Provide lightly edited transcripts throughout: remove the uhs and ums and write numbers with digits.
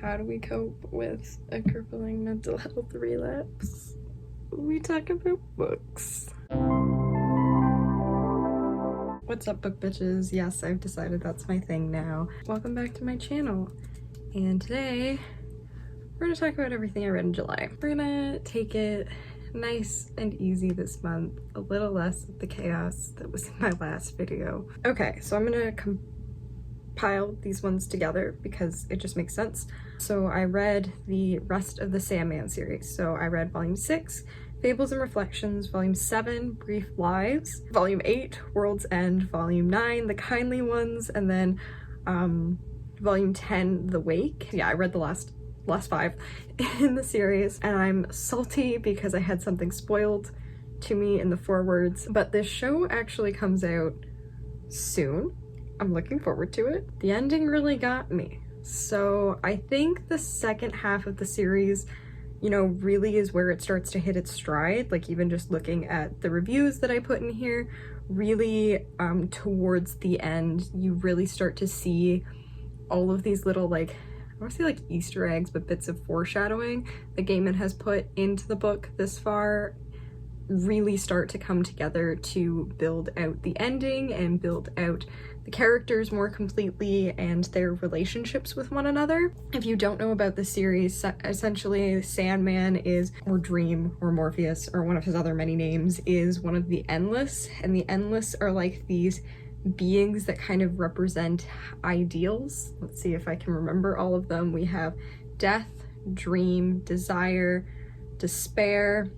How do we cope with a crippling mental health relapse? We talk about books. What's up, book bitches? Yes, I've decided that's my thing now. Welcome back to my channel. And today, we're gonna talk about everything I read in July. We're gonna take it nice and easy this month, a little less of the chaos that was in my last video. Okay, so I'm gonna compile these ones together because it just makes sense. So I read the rest of the Sandman series. So I read volume 6, Fables and Reflections, volume 7, Brief Lives, volume 8, World's End, volume 9, The Kindly Ones, and then volume 10, The Wake. Yeah, I read the last 5 in the series, and I'm salty because I had something spoiled to me in the forewords, but this show actually comes out soon. I'm looking forward to it. The ending really got me. So I think the second half of the series, you know, really is where it starts to hit its stride. Like, even just looking at the reviews that I put in here, really towards the end, you really start to see all of these little, like, I want to say like Easter eggs, but bits of foreshadowing that Gaiman has put into the book this far really start to come together to build out the ending and build out the characters more completely and their relationships with one another. If you don't know about the series, essentially Sandman is, or Dream, or Morpheus, or one of his other many names, is one of the Endless, and the Endless are like these beings that kind of represent ideals. Let's see if I can remember all of them. We have death, dream, desire, despair,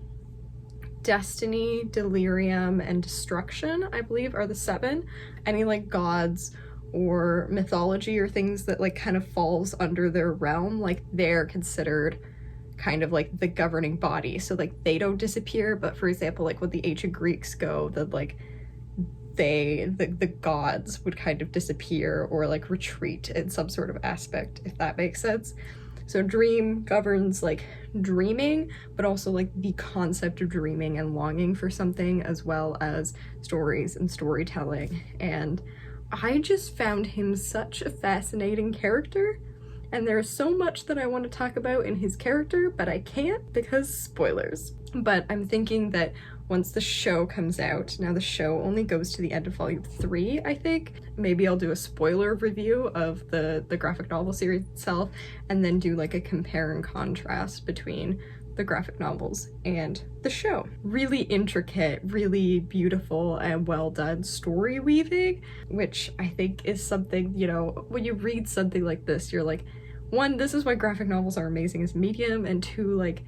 destiny, delirium, and destruction, I believe, are the 7. Any like gods or mythology or things that like kind of falls under their realm, like they're considered kind of like the governing body. So like they don't disappear, but for example, like with the ancient Greeks go, that like the gods would kind of disappear or like retreat in some sort of aspect, if that makes sense. So dream governs like dreaming, but also like the concept of dreaming and longing for something, as well as stories and storytelling. And I just found him such a fascinating character. And there's so much that I want to talk about in his character, but I can't because spoilers. But I'm thinking that once the show comes out, now the show only goes to the end of volume 3, I think. Maybe I'll do a spoiler review of the graphic novel series itself, and then do like a compare and contrast between the graphic novels and the show. Really intricate, really beautiful and well done story weaving, which I think is something, you know, when you read something like this, you're like, 1, this is why graphic novels are amazing as a medium, and 2, like,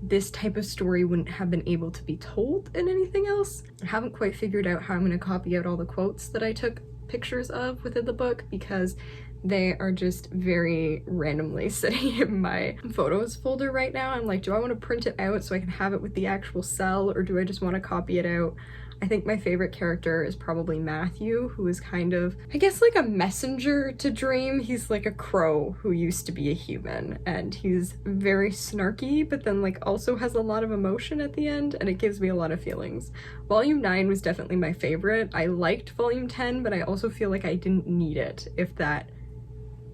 this type of story wouldn't have been able to be told in anything else. I haven't quite figured out how I'm going to copy out all the quotes that I took pictures of within the book, because they are just very randomly sitting in my photos folder right now. I'm like, do I want to print it out so I can have it with the actual cell, or do I just want to copy it out? I think my favorite character is probably Matthew, who is kind of, I guess, like a messenger to Dream. He's like a crow who used to be a human, and he's very snarky, but then like also has a lot of emotion at the end, and it gives me a lot of feelings. Volume 9 was definitely my favorite. I liked volume 10, but I also feel like I didn't need it, if that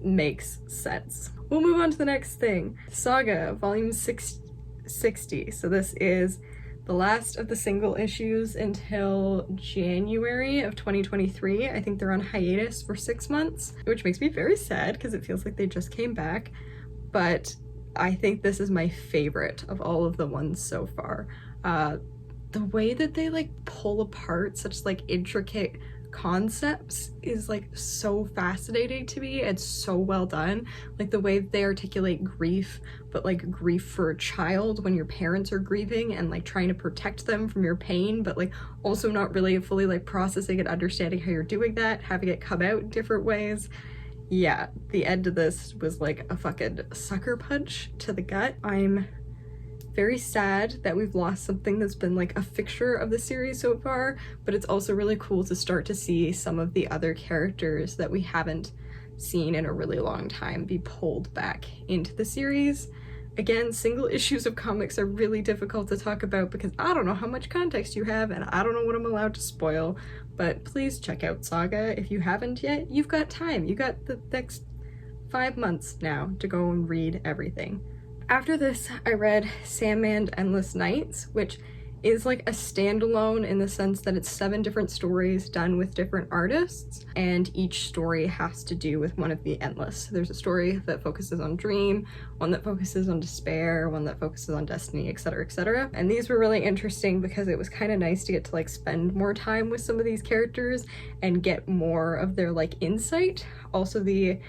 makes sense. We'll move on to the next thing. Saga, volume 60. So this is the last of the single issues until January of 2023. I think they're on hiatus for 6 months, which makes me very sad because it feels like they just came back. But I think this is my favorite of all of the ones so far. The way that they like pull apart such like intricate concepts is like so fascinating to me. It's so well done. Like the way they articulate grief, but like grief for a child when your parents are grieving and like trying to protect them from your pain, but like also not really fully like processing and understanding how you're doing that, having it come out in different ways. Yeah, the end of this was like a fucking sucker punch to the gut. I'm very sad that we've lost something that's been like a fixture of the series so far, but it's also really cool to start to see some of the other characters that we haven't seen in a really long time be pulled back into the series. Again, single issues of comics are really difficult to talk about because I don't know how much context you have and I don't know what I'm allowed to spoil, but please check out Saga if you haven't yet. You've got time. You got the next 5 months now to go and read everything. After this, I read Sandman Endless Nights, which is like a standalone in the sense that it's 7 different stories done with different artists, and each story has to do with one of the endless. There's a story that focuses on dream, one that focuses on despair, one that focuses on destiny, etc., etc. And these were really interesting because it was kind of nice to get to like spend more time with some of these characters and get more of their like insight. Also the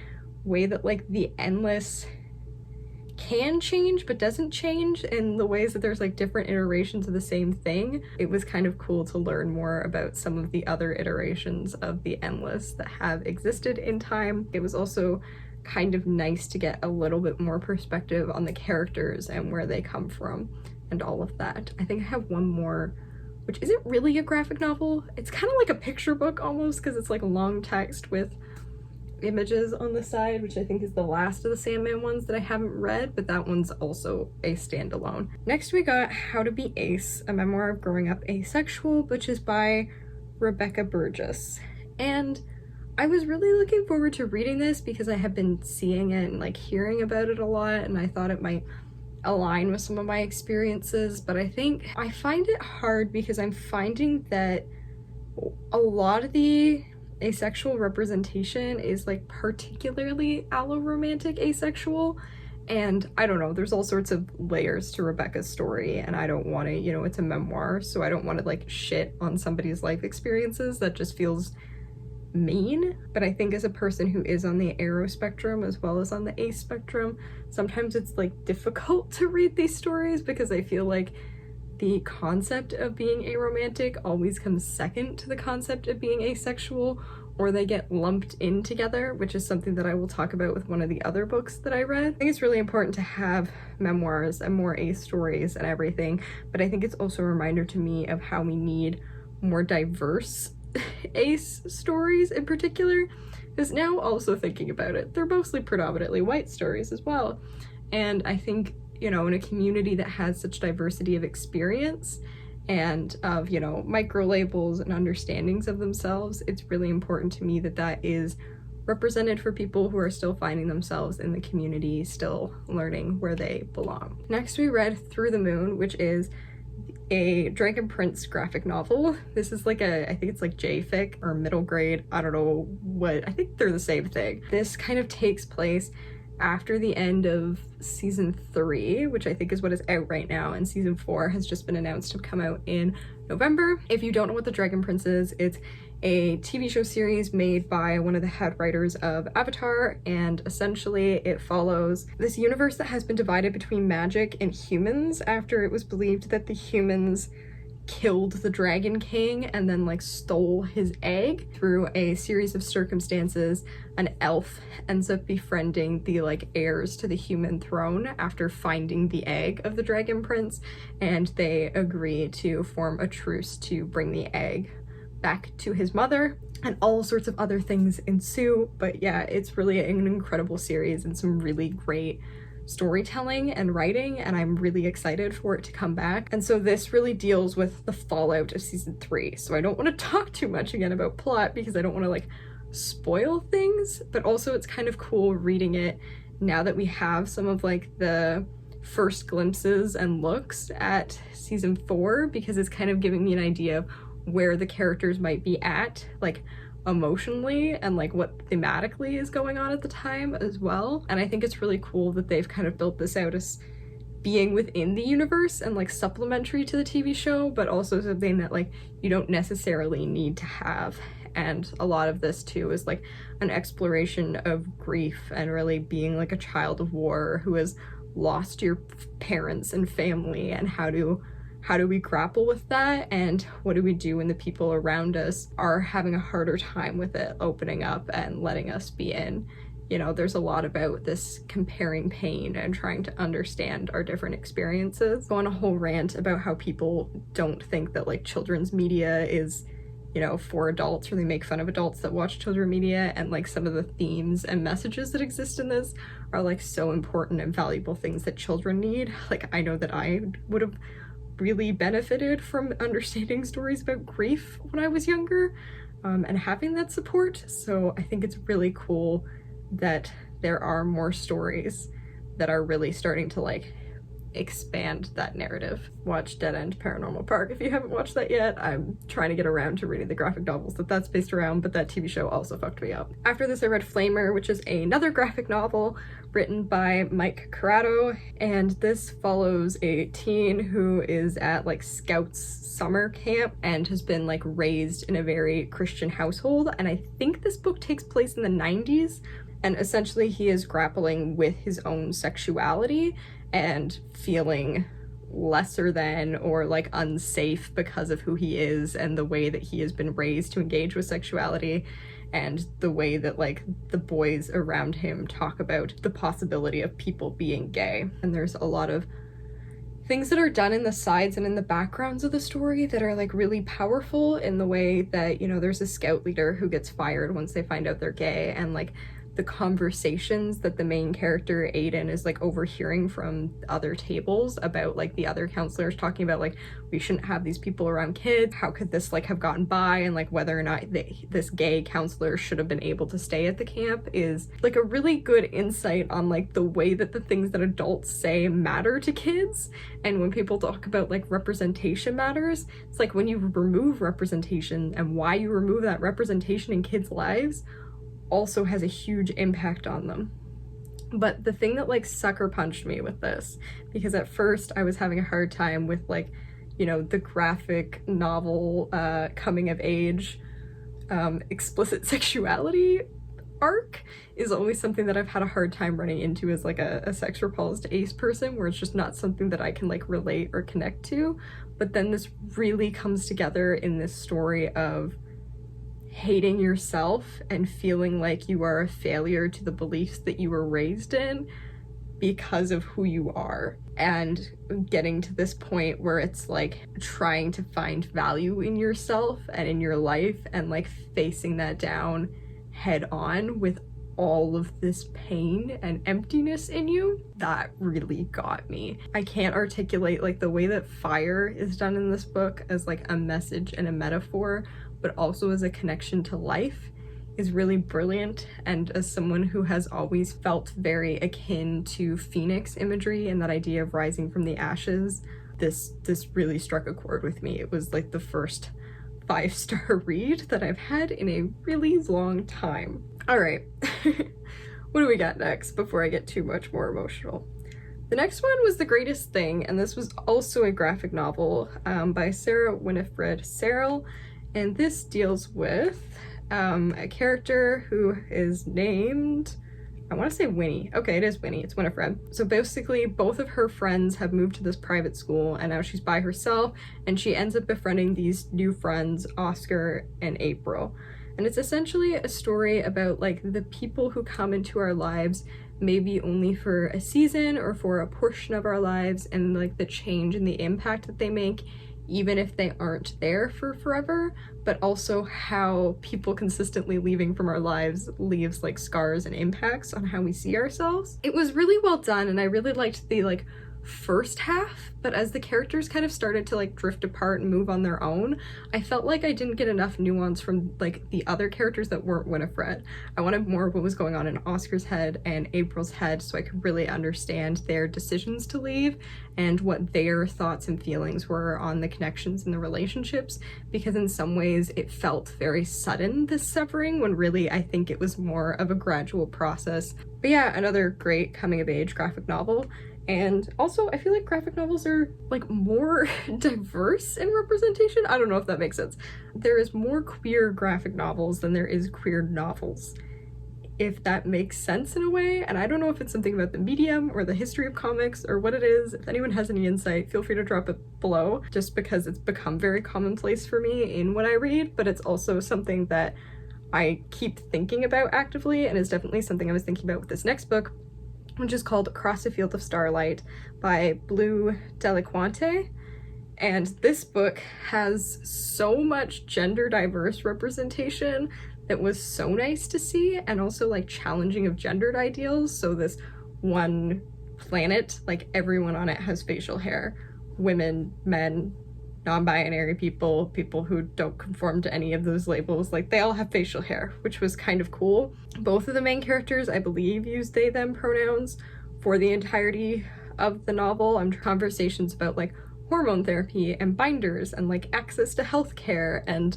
way that like the endless can change but doesn't change, in the ways that there's like different iterations of the same thing. It was kind of cool to learn more about some of the other iterations of the endless that have existed in time. It was also kind of nice to get a little bit more perspective on the characters and where they come from and all of that. I think I have one more, which isn't really a graphic novel. It's kind of like a picture book almost, because it's like long text with images on the side, which I think is the last of the Sandman ones that I haven't read, but that one's also a standalone. Next we got How to Be Ace, a memoir of growing up asexual, which is by Rebecca Burgess. And I was really looking forward to reading this because I have been seeing it and like hearing about it a lot, and I thought it might align with some of my experiences, but I think I find it hard because I'm finding that a lot of the asexual representation is like particularly alloromantic asexual, and I don't know, there's all sorts of layers to Rebecca's story, and I don't want to, you know, it's a memoir, so I don't want to like shit on somebody's life experiences. That just feels mean. But I think as a person who is on the aro spectrum as well as on the ace spectrum, sometimes it's like difficult to read these stories because I feel like the concept of being aromantic always comes second to the concept of being asexual, or they get lumped in together, which is something that I will talk about with one of the other books that I read. I think it's really important to have memoirs and more ace stories and everything, but I think it's also a reminder to me of how we need more diverse ace stories in particular, because now also thinking about it, they're mostly predominantly white stories as well. And I think, you know, in a community that has such diversity of experience and of, you know, micro labels and understandings of themselves, it's really important to me that that is represented for people who are still finding themselves in the community, still learning where they belong. Next we read Through the Moon, which is a Dragon Prince graphic novel. This is like I think it's like JFic or middle grade, I don't know what, I think they're the same thing. This kind of takes place after the end of season 3, which I think is what is out right now, and season 4 has just been announced to come out in November. If you don't know what the Dragon Prince is, it's a TV show series made by one of the head writers of Avatar, and essentially it follows this universe that has been divided between magic and humans after it was believed that the humans killed the Dragon King and then like stole his egg. Through a series of circumstances, an elf ends up befriending the like heirs to the human throne after finding the egg of the Dragon Prince, and they agree to form a truce to bring the egg back to his mother, and all sorts of other things ensue. But yeah, it's really an incredible series and some really great storytelling and writing, and I'm really excited for it to come back. And so this really deals with the fallout of season 3, so I don't want to talk too much again about plot because I don't want to like spoil things, but also it's kind of cool reading it now that we have some of like the first glimpses and looks at season 4, because it's kind of giving me an idea of where the characters might be at, like emotionally, and like what thematically is going on at the time as well. And I think it's really cool that they've kind of built this out as being within the universe and like supplementary to the TV show, but also something that like you don't necessarily need to have. And a lot of this too is like an exploration of grief and really being like a child of war who has lost your parents and family, and how do we grapple with that, and what do we do when the people around us are having a harder time with it opening up and letting us be in. You know, there's a lot about this comparing pain and trying to understand our different experiences. Go on a whole rant about how people don't think that like children's media is, you know, for adults, or they make fun of adults that watch children's media, and like some of the themes and messages that exist in this are like so important and valuable things that children need. Like I know that I would have really benefited from understanding stories about grief when I was younger, and having that support. So I think it's really cool that there are more stories that are really starting to like expand that narrative. Watch Dead End Paranormal Park if you haven't watched that yet. I'm trying to get around to reading the graphic novels that that's based around, but that TV show also fucked me up. After this I read Flamer, which is another graphic novel written by Mike Corrado, and this follows a teen who is at like Scouts summer camp and has been like raised in a very Christian household, and I think this book takes place in the 90s, and essentially he is grappling with his own sexuality and feeling lesser than or like unsafe because of who he is and the way that he has been raised to engage with sexuality, and the way that like the boys around him talk about the possibility of people being gay. And there's a lot of things that are done in the sides and in the backgrounds of the story that are like really powerful, in the way that, you know, there's a scout leader who gets fired once they find out they're gay, and like the conversations that the main character Aiden is like overhearing from other tables about like the other counselors talking about like, we shouldn't have these people around kids, how could this like have gotten by, and like whether or not this gay counselor should have been able to stay at the camp, is like a really good insight on like the way that the things that adults say matter to kids. And when people talk about like representation matters, it's like when you remove representation, and why you remove that representation in kids' lives also has a huge impact on them. But the thing that like sucker punched me with this, because at first I was having a hard time with like, you know, the graphic novel coming of age explicit sexuality arc is always something that I've had a hard time running into as like a sex repulsed ace person, where it's just not something that I can like relate or connect to. But then this really comes together in this story of hating yourself and feeling like you are a failure to the beliefs that you were raised in because of who you are, and getting to this point where it's like trying to find value in yourself and in your life, and like facing that down head on with all of this pain and emptiness in you. That really got me. I can't articulate like the way that fire is done in this book as like a message and a metaphor, but also as a connection to life, is really brilliant. And as someone who has always felt very akin to Phoenix imagery and that idea of rising from the ashes, this really struck a chord with me. It was like the first 5-star read that I've had in a really long time. All right, what do we got next before I get too much more emotional? The next one was The Greatest Thing, and this was also a graphic novel by Sarah Winifred Searle. And this deals with a character who is named, I want to say Winnie. Okay, it is Winnie. It's Winifred. So basically, both of her friends have moved to this private school, and now she's by herself, and she ends up befriending these new friends, Oscar and April. And it's essentially a story about like the people who come into our lives, maybe only for a season or for a portion of our lives, and like the change and the impact that they make, even if they aren't there for forever, but also how people consistently leaving from our lives leaves like scars and impacts on how we see ourselves. It was really well done, and I really liked the like first half, but as the characters kind of started to like drift apart and move on their own, I felt like I didn't get enough nuance from like the other characters that weren't Winifred. I wanted more of what was going on in Oscar's head and April's head, so I could really understand their decisions to leave and what their thoughts and feelings were on the connections and the relationships, because in some ways it felt very sudden, this severing, when really I think it was more of a gradual process. But yeah, another great coming of age graphic novel. And also, I feel like graphic novels are like more diverse in representation. I don't know if that makes sense. There is more queer graphic novels than there is queer novels, if that makes sense in a way. And I don't know if it's something about the medium or the history of comics or what it is. If anyone has any insight, feel free to drop it below, just because it's become very commonplace for me in what I read, but it's also something that I keep thinking about actively, and is definitely something I was thinking about with this next book, which is called Across a Field of Starlight by Blue Deliquante. And this book has so much gender diverse representation that was so nice to see, and also like challenging of gendered ideals. So this one planet, like everyone on it has facial hair, women, men, non-binary people, people who don't conform to any of those labels, like they all have facial hair, which was kind of cool. Both of the main characters, I believe, use they them pronouns for the entirety of the novel. Conversations about like hormone therapy and binders and like access to healthcare and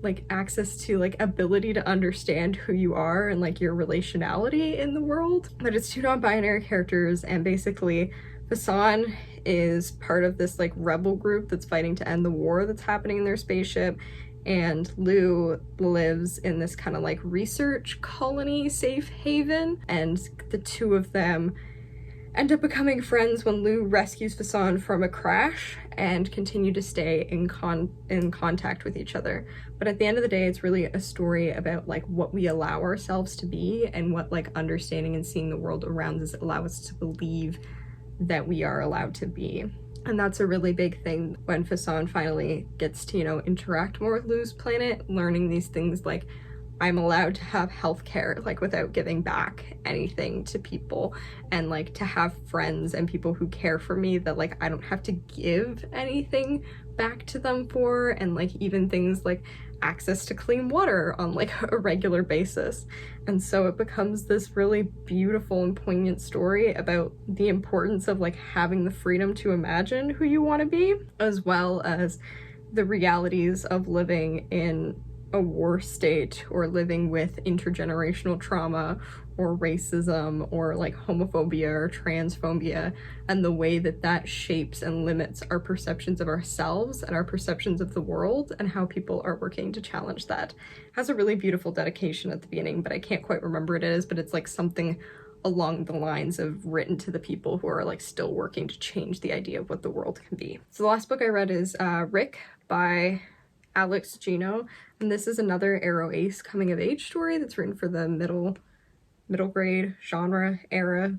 like access to like ability to understand who you are and like your relationality in the world. But it's two non-binary characters, and basically Hassan is part of this like rebel group that's fighting to end the war that's happening in their spaceship, and Lou lives in this kind of like research colony safe haven, and the two of them end up becoming friends when Lou rescues Hassan from a crash and continue to stay in contact with each other. But at the end of the day, it's really a story about like what we allow ourselves to be and what like understanding and seeing the world around us allow us to believe that we are allowed to be. And that's a really big thing when Hassan finally gets to, you know, interact more with Lou's planet, learning these things like I'm allowed to have healthcare like without giving back anything to people, and like to have friends and people who care for me that like I don't have to give anything back to them for, and like even things like access to clean water on like a regular basis. And so it becomes this really beautiful and poignant story about the importance of like having the freedom to imagine who you want to be, as well as the realities of living in a war state or living with intergenerational trauma or racism or like homophobia or transphobia, and the way that that shapes and limits our perceptions of ourselves and our perceptions of the world, and how people are working to challenge that. It has a really beautiful dedication at the beginning, but I can't quite remember what it is, but it's like something along the lines of written to the people who are like still working to change the idea of what the world can be. So the last book I read is Rick by Alex Gino, and this is another Arrow Ace coming of age story that's written for the middle grade genre era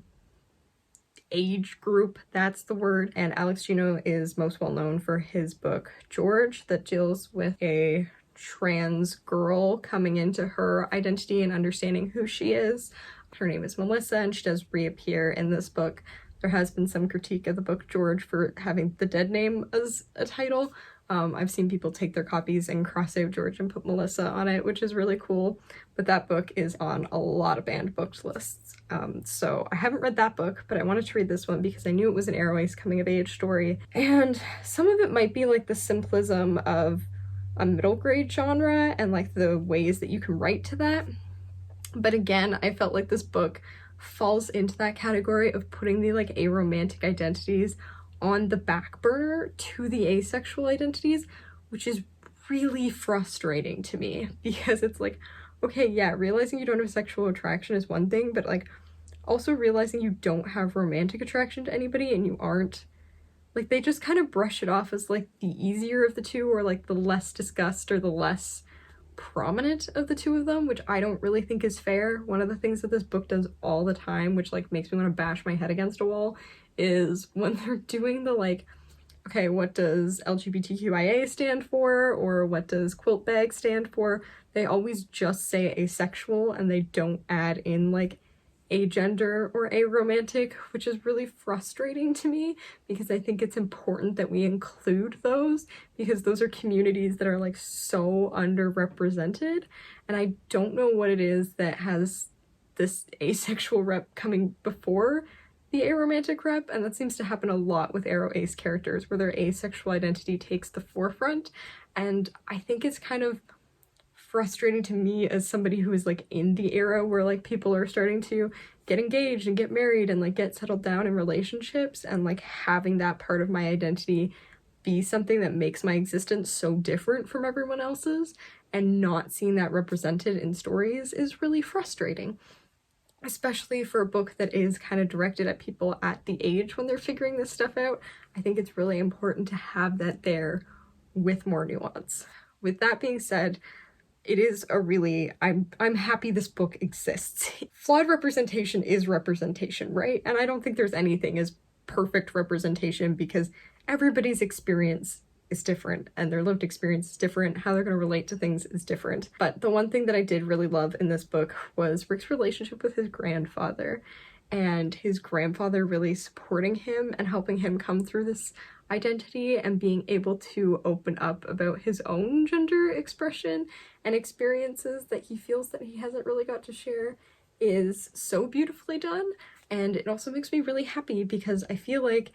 age group, that's the word. And Alex Gino is most well known for his book George, that deals with a trans girl coming into her identity and understanding who she is. Her name is Melissa, and she does reappear in this book. There has been some critique of the book George for having the dead name as a title. I've seen people take their copies and cross out George and put Melissa on it, which is really cool. But that book is on a lot of banned books lists. So I haven't read that book, but I wanted to read this one because I knew it was an Arrow Ace coming of age story. And some of it might be like the simplism of a middle grade genre and like the ways that you can write to that. But again, I felt like this book falls into that category of putting the like aromantic identities on the back burner to the asexual identities, which is really frustrating to me, because it's like, okay, yeah, realizing you don't have sexual attraction is one thing, but like also realizing you don't have romantic attraction to anybody, and you aren't, like, they just kind of brush it off as like the easier of the two, or like the less discussed or the less prominent of the two of them, which I don't really think is fair. One of the things that this book does all the time, which like makes me want to bash my head against a wall, is when they're doing the like, okay, what does LGBTQIA stand for, or what does quilt bag stand for, they always just say asexual and they don't add in like agender or aromantic, which is really frustrating to me, because I think it's important that we include those, because those are communities that are like so underrepresented. And I don't know what it is that has this asexual rep coming before the aromantic rep, and that seems to happen a lot with Arrow Ace characters, where their asexual identity takes the forefront. And I think it's kind of frustrating to me as somebody who is like in the era where like people are starting to get engaged and get married and like get settled down in relationships, and like having that part of my identity be something that makes my existence so different from everyone else's, and not seeing that represented in stories is really frustrating. Especially for a book that is kind of directed at people at the age when they're figuring this stuff out. I think it's really important to have that there with more nuance. With that being said, it is a really, I'm happy this book exists. Flawed representation is representation, right? And I don't think there's anything as perfect representation, because everybody's experience is different and their lived experience is different. How they're going to relate to things is different. But the one thing that I did really love in this book was Rick's relationship with his grandfather, and his grandfather really supporting him and helping him come through this identity and being able to open up about his own gender expression and experiences that he feels that he hasn't really got to share is so beautifully done. And it also makes me really happy because I feel like,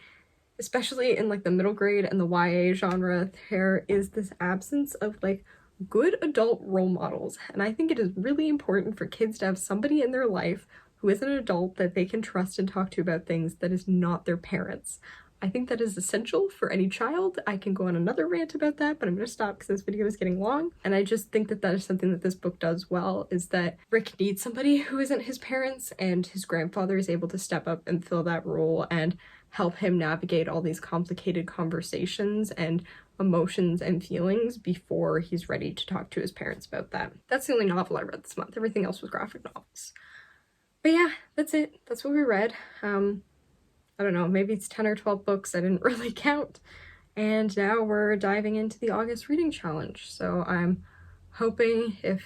especially in like the middle grade and the YA genre, there is this absence of like good adult role models. And I think it is really important for kids to have somebody in their life who is an adult that they can trust and talk to about things that is not their parents. I think that is essential for any child. I can go on another rant about that, but I'm gonna stop because this video is getting long. And I just think that that is something that this book does well, is that Rick needs somebody who isn't his parents, and his grandfather is able to step up and fill that role and help him navigate all these complicated conversations and emotions and feelings before he's ready to talk to his parents about that. That's the only novel I read this month. Everything else was graphic novels. But yeah, that's it. That's what we read. I don't know, maybe it's 10 or 12 books, I didn't really count. And now we're diving into the August reading challenge. So I'm hoping, if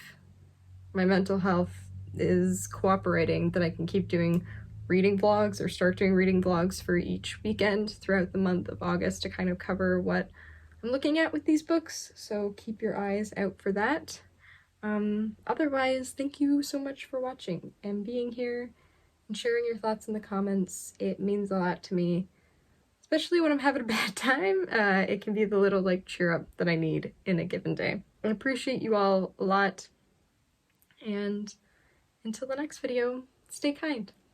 my mental health is cooperating, that I can keep doing reading vlogs or start doing reading vlogs for each weekend throughout the month of August to kind of cover what I'm looking at with these books. So keep your eyes out for that. Otherwise, thank you so much for watching and being here and sharing your thoughts in the comments. It means a lot to me, especially when I'm having a bad time. It can be the little like cheer up that I need in a given day. I appreciate you all a lot, and until the next video, stay kind.